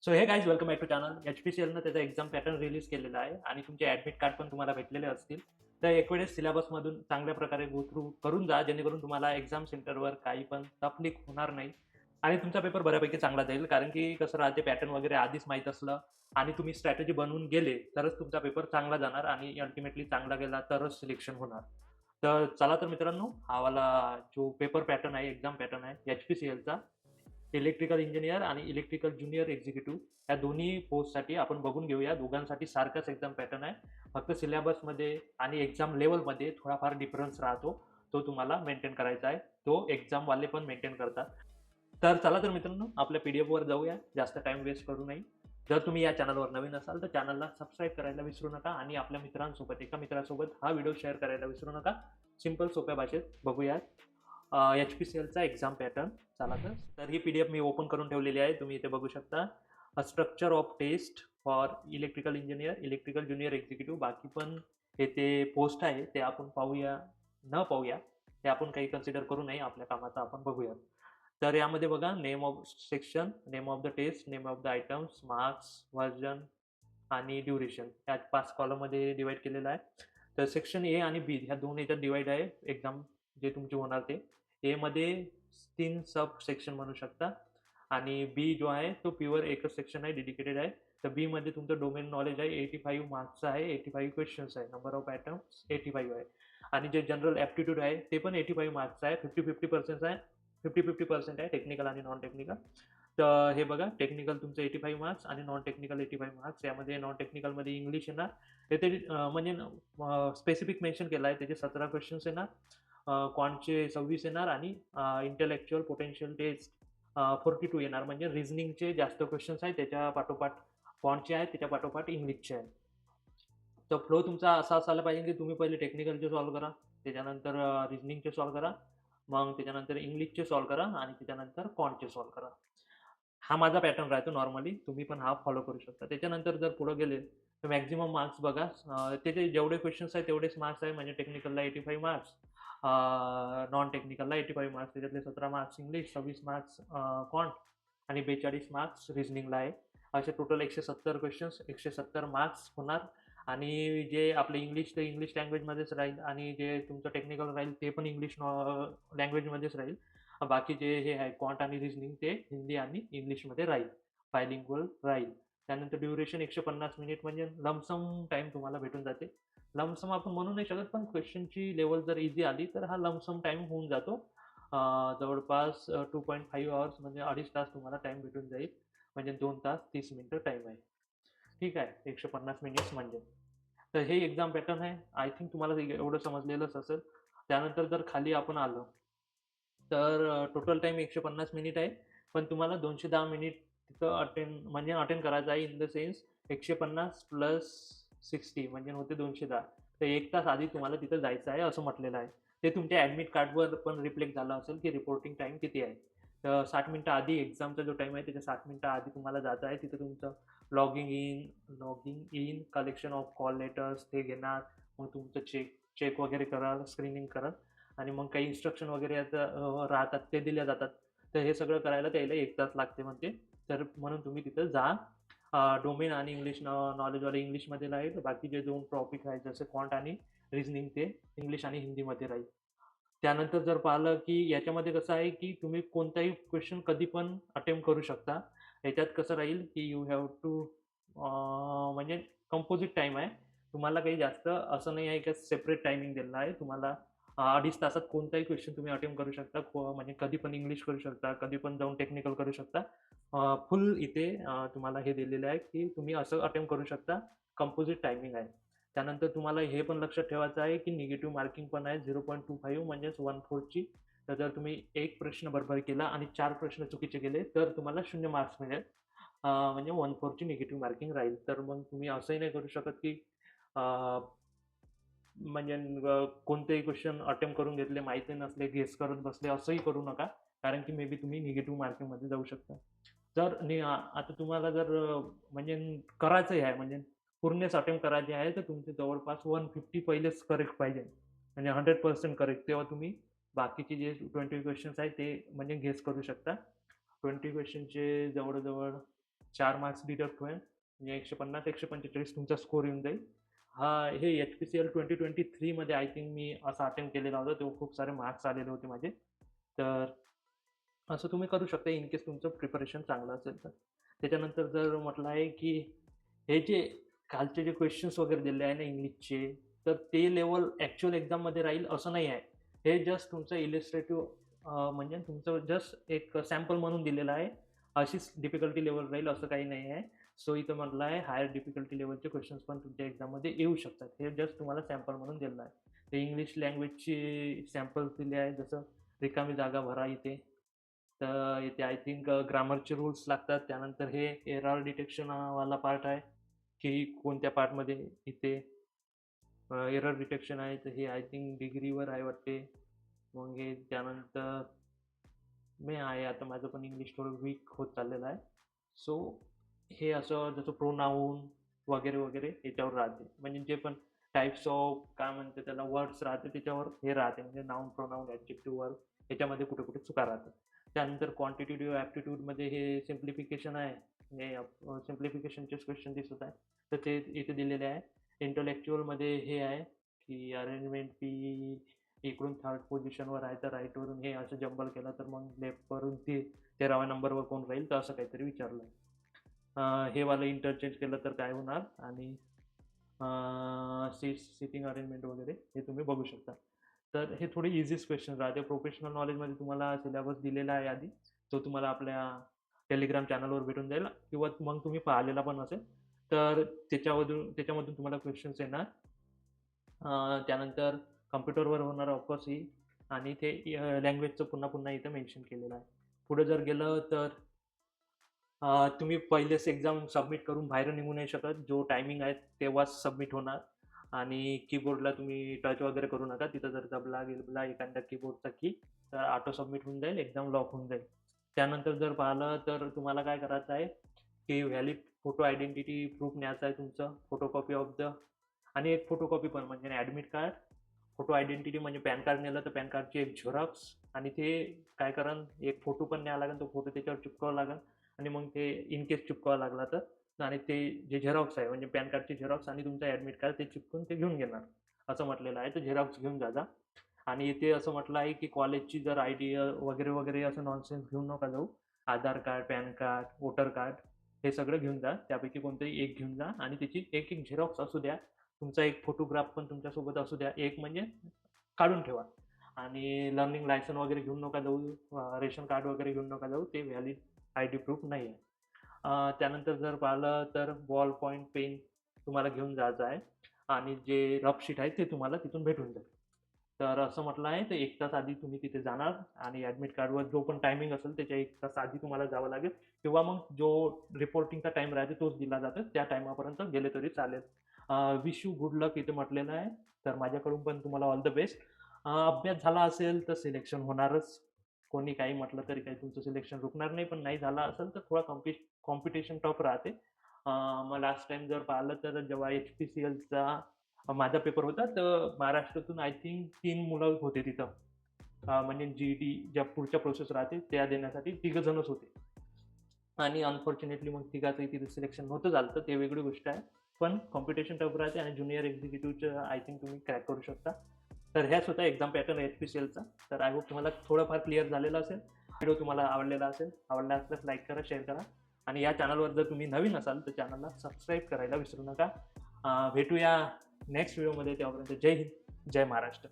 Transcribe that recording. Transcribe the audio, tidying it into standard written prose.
So hey guys welcome back to channel. HPCLनं त्याचा exam pattern release केलेला आहे आणि तुमचे ॲडमिट कार्ड पण तुम्हाला भेटलेले असतील. तर एक वेळेस सिलेबसमधून चांगल्या प्रकारे गो थ्रू करून जा, जेणेकरून तुम्हाला एक्झाम सेंटरवर काही पण तकलीफ होणार नाही आणि तुमचा पेपर बऱ्यापैकी चांगला जाईल. कारण की कसं राहते, पॅटर्न वगैरे आधीच माहीत असलं आणि तुम्ही स्ट्रॅटेजी बनवून गेले तरच तुमचा पेपर चांगला जाणार आणि अल्टिमेटली चांगला गेला तरच सिलेक्शन होणार. तर चला तर मित्रांनो, हा वाला जो पेपर पॅटर्न आहे, एक्झाम पॅटर्न आहे HPCLचा, इलेक्ट्रिकल इंजिनियर आणि इलेक्ट्रिकल ज्युनियर एक्झिक्युटिव्ह, या दोन्ही पोस्टसाठी आपण बघून घेऊया. दोघांसाठी सारखाच एक्झाम पॅटर्न आहे, फक्त सिलेबसमध्ये आणि एक्झाम लेवलमध्ये थोडाफार डिफरन्स राहतो. तो तुम्हाला मेंटेन करायचा आहे. तो एक्झामवाले पण मेंटेन करतात. तर चला तर मित्रांनो, आपल्या PDF वर जाऊया, जास्त टाइम वेस्ट करू नये. जर तुम्ही या चॅनलवर नवीन असाल तर चॅनलला सबस्क्राईब करायला विसरू नका आणि आपल्या मित्रांसोबत, एका मित्रासोबत हा व्हिडिओ शेअर करायला विसरू नका. सिंपल सोप्या भाषेत बघूया HPCLचा एक्झाम पॅटर्न. चला तर ही PDF मी ओपन करून ठेवलेली आहे, तुम्ही इथे बघू शकता. Structure of test for electrical engineer, electrical junior executive. बाकी पण हे ते पोस्ट आहे ते आपण पाहूया न पाहूया, ते आपण काही कन्सिडर करू नये, आपल्या कामाचं आपण बघूया. तर यामध्ये बघा, name of section, name of the test, name of the items, marks, version आणि ड्युरेशन, या 5 कॉलममध्ये डिवाइड केलेलं आहे. तर सेक्शन ए आणि बी ह्या दोन याच्यात डिवाइड आहे एक्झाम जे तुमचे होणार ते. ए मध्ये 3 सब सेक्शन म्हणू शकता आणि बी जो आहे तो प्युअर एकच सेक्शन आहे, डेडिकेटेड आहे. तर बी मध्ये तुमचं डोमेन नॉलेज आहे, 85 मार्क्सचं आहे, 85 क्वेश्चन्स आहे, नंबर ऑफ आयटम्स 85 आहे आणि जे जनरल ॲप्टिट्यूड आहे ते पण 85 मार्क्सचं आहे. 50-50% आहे, 50-50% आहे टेक्निकल आणि नॉन टेक्निकल. तर हे बघा, टेक्निकल तुमचं 85 मार्क्स आणि नॉन टेक्निकल 85 मार्क्स. यामध्ये नॉन टेक्निकलमध्ये इंग्लिश येणार, ते म्हणजे स्पेसिफिक मेन्शन केलं आहे, त्याचे 17 क्वेश्चन्स येणार. क्वांटचे 26 येणार आणि इंटेलेक्च्युअल पोटेन्शियल टेस्ट 42 येणार. म्हणजे रिझनिंगचे जास्त क्वेश्चन्स आहेत, त्याच्या पाठोपाठ क्वांटचे आहेत, त्याच्या पाठोपाठ इंग्लिशचे आहेत. तर फ्लो तुमचा असा असायला पाहिजे की तुम्ही पहिले टेक्निकलचे सॉल्व्ह करा, त्याच्यानंतर रिझनिंगचे सॉल्व्ह करा, मग त्याच्यानंतर इंग्लिशचे सॉल्व्ह करा आणि त्याच्यानंतर क्वांटचे सॉल्व्ह करा. हा माझा पॅटर्न राहतो नॉर्मली, तुम्ही पण हा फॉलो करू शकता. त्याच्यानंतर जर पुढे गेले तर मॅक्झिमम मार्क्स बघा, त्याचे जेवढे क्वेश्चन्स आहेत तेवढेच मार्क्स आहे. म्हणजे टेक्निकलला 85 मार्क्स, नॉन टेक्निकलला 85 मार्क्स, त्याच्यातले 17 मार्क्स इंग्लिश, 26 मार्क्स क्वांट आणि 42 मार्क्स रिझनिंगला आहे. असे टोटल 170 क्वेश्चन्स, 170 मार्क्स होणार. आणि जे आपलं इंग्लिश, ते इंग्लिश लँग्वेजमध्येच राहील आणि जे तुमचं टेक्निकल राहील ते पण इंग्लिश लँग्वेजमध्येच राहील. बाकी जे हे आहे क्वांट आणि रिझनिंग ते हिंदी आणि इंग्लिशमध्ये राहील, बायलिंग्वल राहील. त्यानंतर ड्युरेशन 150 मिनिट, म्हणजे लमसम टाईम तुम्हाला भेटून जाते. लमसम आपण म्हणू नाही शकत, पण क्वेश्चनची लेवल जर इझी आली तर हा लमसम टाईम होऊन जातो. जवळपास 2.5 आवर्स, म्हणजे 2.5 तास तुम्हाला टाईम भेटून जाईल. म्हणजे 2 तास 30 मिनिटं टाईम आहे. ठीक आहे, 150 मिनिट्स म्हणजे. तर हे एक्झाम पॅटर्न आहे. आय थिंक तुम्हाला एवढं समजलेलंच असेल. त्यानंतर जर खाली आपण आलो तर टोटल टाईम 150 मिनिट आहे, पण तुम्हाला 210 मिनिट तिथं अटेंड करायचं आहे. इन द सेन्स 150 प्लस 60 म्हणजे होते 210. तर 1 तास आधी तुम्हाला तिथं जायचं आहे असं म्हटलेलं आहे. ते तुमच्या ॲडमिट कार्डवर पण रिफ्लेक्ट झालं असेल की रिपोर्टिंग टाईम किती आहे. तर 60 मिनिटं आधी एक्झामचा जो टाईम आहे त्याच्या 60 मिनिटं आधी तुम्हाला जायचं आहे. तिथं तुमचं logging in, collection of call letters ते घेणार. मग तुमचं चेक वगैरे कराल, स्क्रीनिंग कराल आणि मग काही इन्स्ट्रक्शन वगैरे राहतात ते दिल्या जातात. तर हे सगळं करायला त्याला 1 तास लागते म्हणते. तर म्हणून तुम्ही तिथं जा. डोमेन आणि इंग्लिश नॉलेजवाले इंग्लिशमध्ये राहील. बाकी जे 2 टॉपिक आहेत जसे क्वांट आणि रिझनिंग ते इंग्लिश आणि हिंदीमध्ये राहील. त्यानंतर जर पाहिलं की याच्यामध्ये कसं आहे की तुम्ही कोणताही क्वेश्चन कधी पण अटेम्प्ट करू शकता. याच्यात कसं राहील की यू हॅव टू, म्हणजे कंपोजिट टाईम आहे. तुम्हाला काही जास्त असं नाही आहे की सेपरेट टायमिंग दिलेला आहे. तुम्हाला 2.5 तासात कोणताही क्वेश्चन तुम्ही अटेम्प्ट करू शकता. म्हणजे कधी पण इंग्लिश करू शकता, कधी पण जाऊन टेक्निकल करू शकता. फुल इथे तुम्हाला हे दिलेलं आहे की तुम्ही असं अटेम्प्ट करू शकता. कंपोजिट टायमिंग आहे. त्यानंतर तुम्हाला हे पण लक्षात ठेवायचं आहे की निगेटिव्ह मार्किंग पण आहे 0.25, म्हणजेच 1/4ची. तर जर तुम्ही एक प्रश्न बरोबर केला आणि 4 प्रश्न चुकीचे केले तर तुम्हाला 0 मार्क्स मिळेल. म्हणजे 1/4ची निगेटिव्ह मार्किंग राहील. तर मग तुम्ही असंही नाही करू शकत की म्हणजे कोणतेही क्वेश्चन अटेम्प्ट करून घेतले, माहिती नसले, गेस करत बसले, असंही करू नका. कारण की मे बी तुम्ही निगेटिव्ह मार्किंगमध्ये जाऊ शकता. आता तुम्हाला जर म्हणजे करायचंही आहे, म्हणजे पूर्णच अटेम्प्ट करायचे आहे, तर तुमचे जवळपास 150 पहिलेच करेक्ट पाहिजे. म्हणजे 100% करेक्ट. तेव्हा तुम्ही बाकीचे जे 20 क्वेश्चन्स आहेत ते म्हणजे गेस करू शकता. 20 क्वेश्चनचे जवळ-जवळ 4 मार्क्स डिडक्ट होईल, म्हणजे 150-145 तुमचा स्कोर येऊन जाईल. हे HPCL 2023 मध्ये आय थिंक मी असा अटेम्प्ट केलेला होता, तेव्हा खूप सारे मार्क्स आलेले होते माझे. तर असं तुम्ही करू शकता इन केस तुमचं प्रिपरेशन चांगलं असेल तर. त्याच्यानंतर जर म्हटलं आहे की हे जे खालचे जे क्वेश्चन्स वगैरे दिले आहे ना इंग्लिशचे, तर ते लेवल ॲक्चुअल एक्झाममध्ये राहील असं नाही आहे. हे जस्ट तुमचं इलिस्ट्रेटिव्ह म्हणजे तुमचं जस्ट एक सॅम्पल म्हणून दिलेलं आहे. अशीच डिफिकल्टी लेवल राहील असं काही नाही आहे. सो इथं म्हटलं आहे हायर डिफिकल्टी लेवलचे क्वेश्चन्स पण तुमच्या एक्झाममध्ये येऊ शकतात. हे जस्ट तुम्हाला सॅम्पल म्हणून दिलेलं आहे. ते इंग्लिश लँग्वेजची सॅम्पल्स दिले आहे, जसं रिकामी जागा भरा इथे. तर इथे आय थिंक ग्रामरचे रूल्स लागतात. त्यानंतर हे एरर डिटेक्शन वाला पार्ट आहे, की कोणत्या पार्टमध्ये इथे एरर डिटेक्शन आहे. तर हे आय थिंक डिग्रीवर आहे वाटते. मग हे त्यानंतर मी आहे, आता माझं पण इंग्लिश थोडं वीक होत चाललेलं आहे. सो हे असं जसं प्रोनाऊन वगैरे वगैरे याच्यावर राहते, म्हणजे जे पण टाईप्स ऑफ काय म्हणते त्याला वर्ड्स राहते त्याच्यावर हे राहते, म्हणजे नाऊन प्रोनाऊन ॲडजेक्टिव्ह वर्ब याच्यामध्ये कुठे कुठे चुका राहतात. त्यानंतर क्वांटिटेटिव्ह ॲप्टिट्यूडमध्ये हे सिम्प्लिफिकेशन आहे, हे सिम्प्लिफिकेशनचेच क्वेश्चन दिसत आहे, तर ते इथे दिलेले आहे. इंटलेक्च्युअलमध्ये हे आहे की अरेंजमेंट पी इकडून थर्ड पोझिशनवर आहे, तर राईटवरून हे असं जंबल केलं तर मग लेफ्टवरून ते 13व्या नंबरवर कोण राहील, तर असं काहीतरी विचारलं आहे. हे वालं इंटरचेंज केलं तर काय होणार, आणि सिटिंग अरेंजमेंट वगैरे हे तुम्ही बघू शकता. तर हे थोडे इझीच क्वेश्चन राहते. प्रोफेशनल नॉलेजमध्ये तुम्हाला सिलेबस दिलेला आहे आधी, तो तुम्हाला आपल्या टेलिग्राम चॅनलवर भेटून जाईल, किंवा मग तुम्ही पाहिलेला पण असेल, तर त्याच्यामधून तुम्हाला क्वेश्चन्स येणार. त्यानंतर कम्प्युटरवर होणार ऑफकोर्स ही, आणि ते लँग्वेजचं पुन्हा पुन्हा इथं मेन्शन केलेलं आहे. पुढे जर गेलं तर तुम्ही पहिलेच एक्झाम सबमिट करून बाहेर निघू नाही शकत. जो टायमिंग आहे तेव्हाच सबमिट होणार, आणि कीबोर्डला तुम्ही टच वगैरे करू नका. तिथं जर दबला गिबला एखाद्या कीबोर्डचा की, तर ऑटो सबमिट होऊन जाईल, एक्झाम लॉक होऊन जाईल. त्यानंतर जर पाहिलं तर तुम्हाला काय करायचं आहे की व्हॅलिड फोटो आयडेंटिटी प्रूफ न्यायचं आहे तुमचं, फोटोकॉपी ऑफ द, आणि एक फोटोकॉपी पण म्हणजे ॲडमिट कार्ड. फोटो आयडेंटिटी म्हणजे पॅन कार्ड नेलं तर पॅन कार्डची एक झेरॉक्स, आणि ते काय करण एक फोटो पण न्यावं लागेल, तो फोटो त्याच्यावर चिपकावं लागेल, आणि मग ते इन केस चिपकावं लागला तर, आणि ते जे झेरॉक्स आहे म्हणजे पॅन कार्डची झेरॉक्स आणि तुमचं ॲडमिट कार्ड ते चिपकून ते घेऊन घेणार असं म्हटलेलं आहे. तर झेरॉक्स घेऊन जा. आणि इथे असं म्हटलं आहे की कॉलेजची जर ID वगैरे वगैरे असं नॉनसेन्स घेऊन नका जाऊ. Aadhaar card, PAN card, voter card हे सगळं घेऊन जा. त्यापैकी कोणतंही एक घेऊन जा, आणि त्याची एक एक झेरॉक्स असू द्या. तुमचा एक फोटोग्राफ पण तुमच्यासोबत असू द्या, एक म्हणजे काढून ठेवा. आणि लर्निंग लायसन वगैरे घेऊन नका जाऊ, रेशन कार्ड वगैरे घेऊन नका जाऊ, ते व्हॅलिड ID प्रूफ नाही आहे. त्यानंतर जर पाहिलं तर बॉल पॉईंट पेन तुम्हाला घेऊन जायचं आहे, आणि जे रफ शीट आहे ते तुम्हाला तिथून भेटून जाईल. तर असं म्हटलं आहे, तर 1 तास आधी तुम्ही तिथे जाणार, आणि ॲडमिट कार्डवर जो पण टायमिंग असेल त्याच्या 1 तास आधी तुम्हाला जावं लागेल, किंवा मग जो रिपोर्टिंगचा टाईम राहते तोच दिला जातो, त्या टायमापर्यंत गेले तरी चालेल. विश यू गुड लक इथे म्हटलेलं आहे. तर माझ्याकडून पण तुम्हाला ऑल द बेस्ट. अभ्यास झाला असेल तर सिलेक्शन होणारच. कोणी काही म्हटलं तरी काही तुमचं सिलेक्शन रुकणार नाही, पण नाही झालं असेल तर थोडा कॉम्पिटिशन टफ राहते. मग लास्ट टाइम जर पाहिलं तर जेव्हा HPCLचा माझा पेपर होता, तर महाराष्ट्रातून आय थिंक 3 मुलं होते तिथं. म्हणजे GD ज्या पुढच्या प्रोसेस राहते त्या देण्यासाठी 3 जणच होते, आणि अनफॉर्च्युनेटली मग तिघाचंही तिथे सिलेक्शन नव्हतं झालं, तर ते वेगळी गोष्ट आहे. पण कॉम्पिटिशन टफ राहते, आणि ज्युनियर एक्झिक्युटिव्हचं आय थिंक तुम्ही क्रॅक करू शकता. तर ह्याच होता एक्झाम पॅटर्न HPCLचा. तर आय होप तुम्हाला थोडंफार क्लिअर झालेलं असेल. व्हिडिओ तुम्हाला आवडलेला असेल, आवडला असल्यास लाईक करा, शेअर करा, आणि या चॅनलवर जर तुम्ही नवीन असाल तर चॅनलला सबस्क्राईब करायला विसरू नका. भेटूया नेक्स्ट व्हिडिओमध्ये. तेव्हापर्यंत जय हिंद, जय महाराष्ट्र.